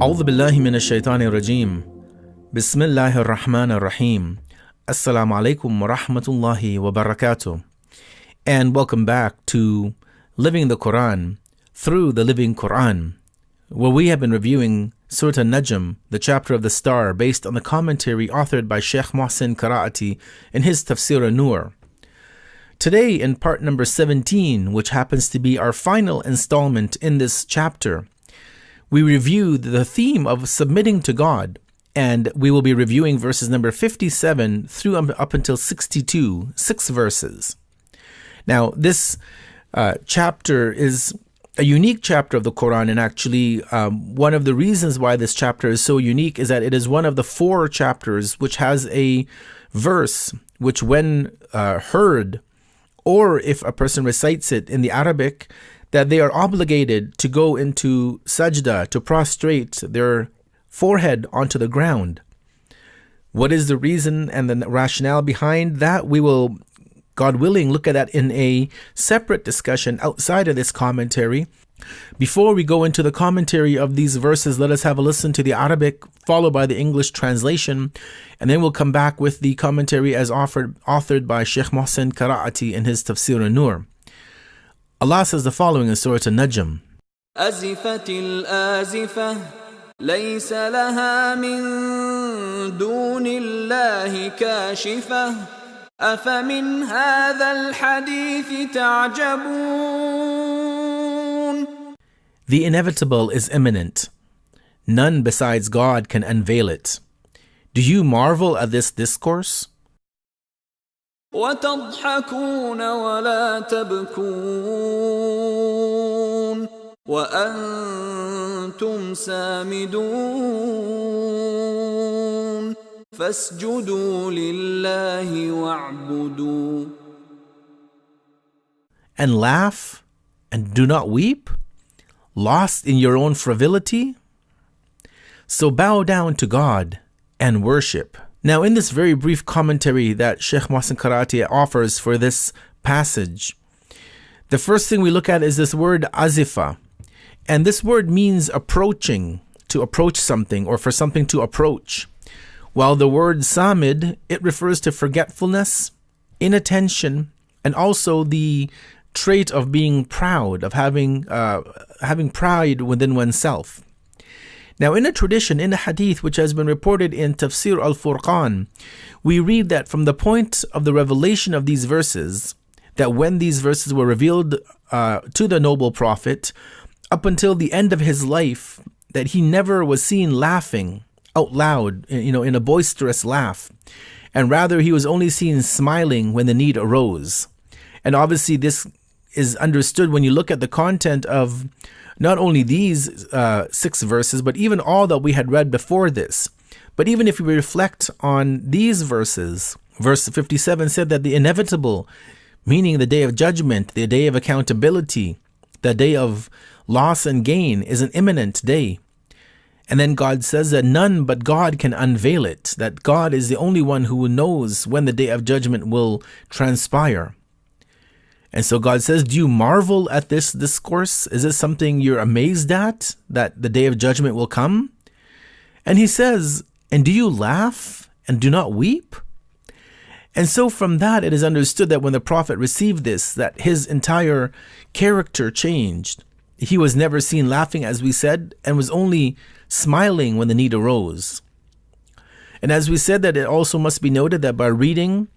أعوذ بالله من الشيطان الرجيم بسم الله الرحمن الرحيم Assalamu alaikum wa rahmatullahi wa barakatuh. And welcome back to Living the Quran through the Living Quran, where we have been reviewing Surah al-Najm, the chapter of the star, based on the commentary authored by Sheikh Mohsin Qiraati in his Tafsir an-Nur. Today, in part number 17, which happens to be our final installment in this chapter, we review the theme of submitting to God, and we will be reviewing verses number 57 through up until 62, 6 verses. Now, this chapter is a unique chapter of the Quran, and actually one of the reasons why this chapter is so unique is that it is one of the 4 chapters which has a verse which, when heard, or if a person recites it in the Arabic, that they are obligated to go into sajda, to prostrate their forehead onto the ground. What is the reason and the rationale behind that? We will, God willing, look at that in a separate discussion outside of this commentary. Before we go into the commentary of these verses, let us have a listen to the Arabic, followed by the English translation, and then we'll come back with the commentary as authored by Sheikh Mohsin Qiraati in his Tafsir an-Nur. Allah says the following in Surah al-Najm. أزفت الآزفة ليس لها من دون الله كاشفة أفمن هذا الحديث تعجبون. The inevitable is imminent. None besides God can unveil it. Do you marvel at this discourse? وتضحكون ولا تبكون وأنتم سامدون فاسجدوا لله واعبدوا. And laugh and do not weep, lost in your own frivolity? So bow down to God and worship. Now, in this very brief commentary that Sheikh Mohsin Qiraati offers for this passage, the first thing we look at is this word azifa. And this word means approaching, to approach something, or for something to approach. While the word samid, it refers to forgetfulness, inattention, and also the trait of being proud, of having pride within oneself. Now, in a tradition, in a hadith which has been reported in Tafsir al-Furqan, we read that from the point of the revelation of these verses, that when these verses were revealed to the noble prophet, up until the end of his life, that he never was seen laughing out loud, in a boisterous laugh, and rather he was only seen smiling when the need arose. And obviously this is understood when you look at the content of not only these 6 verses, but even all that we had read before this. But even if we reflect on these verses, verse 57 said that the inevitable, meaning the day of judgment, the day of accountability, the day of loss and gain, is an imminent day. And then God says that none but God can unveil it, that God is the only one who knows when the day of judgment will transpire. And so God says, do you marvel at this discourse? Is this something you're amazed at, that the day of judgment will come? And he says, and do you laugh and do not weep? And so from that, it is understood that when the Prophet received this, that his entire character changed. He was never seen laughing, as we said, and was only smiling when the need arose. And as we said, that it also must be noted that by reading,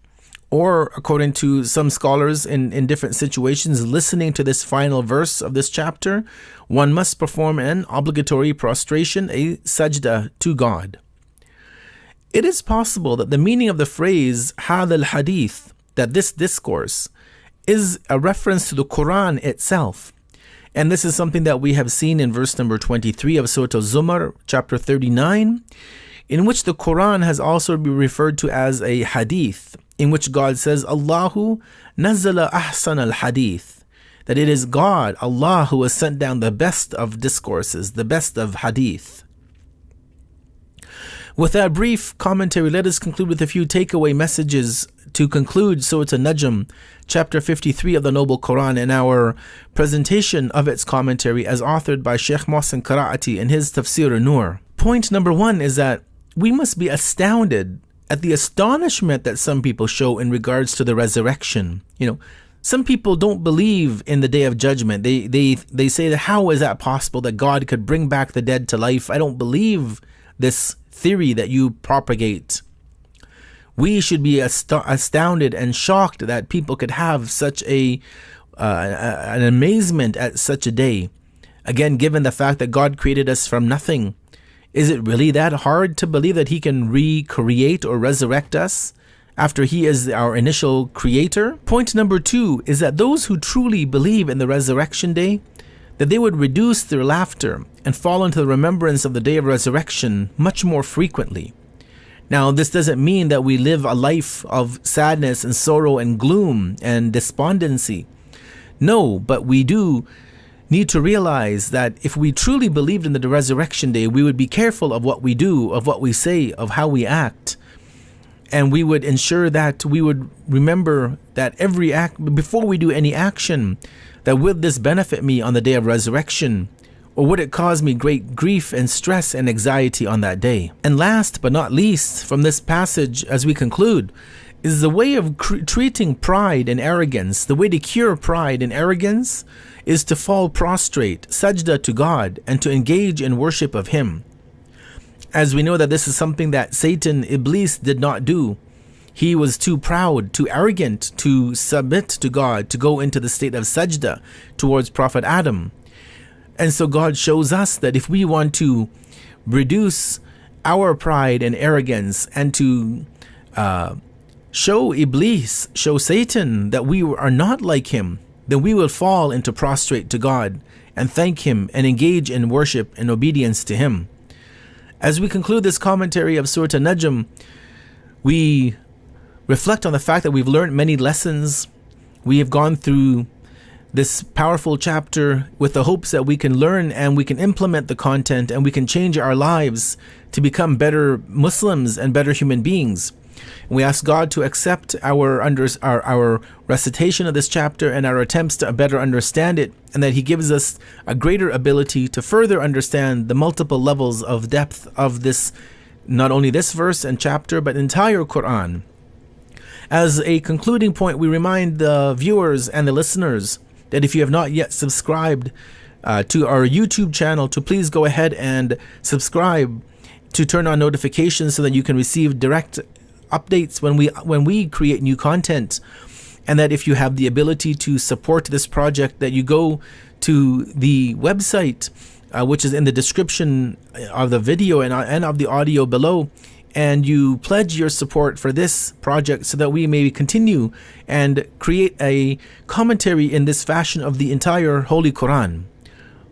or according to some scholars in different situations, listening to this final verse of this chapter, one must perform an obligatory prostration, a sajda to God. It is possible that the meaning of the phrase هذا الحديث, that this discourse, is a reference to the Quran itself. And this is something that we have seen in verse number 23 of Surah al-Zumar, chapter 39, in which the Quran has also been referred to as a hadith, in which God says, Allahu nazzala ahsan al-hadith, that it is God, Allah, who has sent down the best of discourses, the best of hadith. With that brief commentary, let us conclude with a few takeaway messages to conclude Surah al-Najm, chapter 53 of the Noble Quran, and our presentation of its commentary as authored by Sheikh Mohsen Qiraati in his Tafsir an-Nur. Point number one is that we must be astounded at the astonishment that some people show in regards to the resurrection. Some people don't believe in the Day of Judgment. They say that how is that possible that God could bring back the dead to life? I don't believe this theory that you propagate. We should be astounded and shocked that people could have such an amazement at such a day. Again, given the fact that God created us from nothing, is it really that hard to believe that He can recreate or resurrect us after He is our initial creator? Point number two is that those who truly believe in the resurrection day, that they would reduce their laughter and fall into the remembrance of the day of resurrection much more frequently. Now, this doesn't mean that we live a life of sadness and sorrow and gloom and despondency. No, but we do need to realize that if we truly believed in the resurrection day, we would be careful of what we do, of what we say, of how we act. And we would ensure that we would remember that every act, before we do any action, that will this benefit me on the day of resurrection? Or would it cause me great grief and stress and anxiety on that day? And last but not least, from this passage as we conclude, is the way of treating pride and arrogance. The way to cure pride and arrogance is to fall prostrate, sajda to God, and to engage in worship of Him. As we know that this is something that Satan, Iblis, did not do. He was too proud, too arrogant to submit to God, to go into the state of sajda towards Prophet Adam. And so God shows us that if we want to reduce our pride and arrogance and to show Iblis, show Satan that we are not like him, then we will fall into prostrate to God and thank Him and engage in worship and obedience to Him. As we conclude this commentary of Surah al-Najm, we reflect on the fact that we've learned many lessons. We have gone through this powerful chapter with the hopes that we can learn and we can implement the content and we can change our lives to become better Muslims and better human beings. And we ask God to accept our recitation of this chapter and our attempts to better understand it, and that He gives us a greater ability to further understand the multiple levels of depth of this, not only this verse and chapter, but entire Quran. As a concluding point, we remind the viewers and the listeners that if you have not yet subscribed to our YouTube channel, to please go ahead and subscribe, to turn on notifications so that you can receive direct updates when we create new content. And that if you have the ability to support this project, that you go to the website which is in the description of the video and of the audio below, and you pledge your support for this project so that we may continue and create a commentary in this fashion of the entire Holy Quran.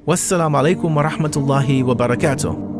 Wassalamu alaikum wa rahmatullahi wa barakatuh.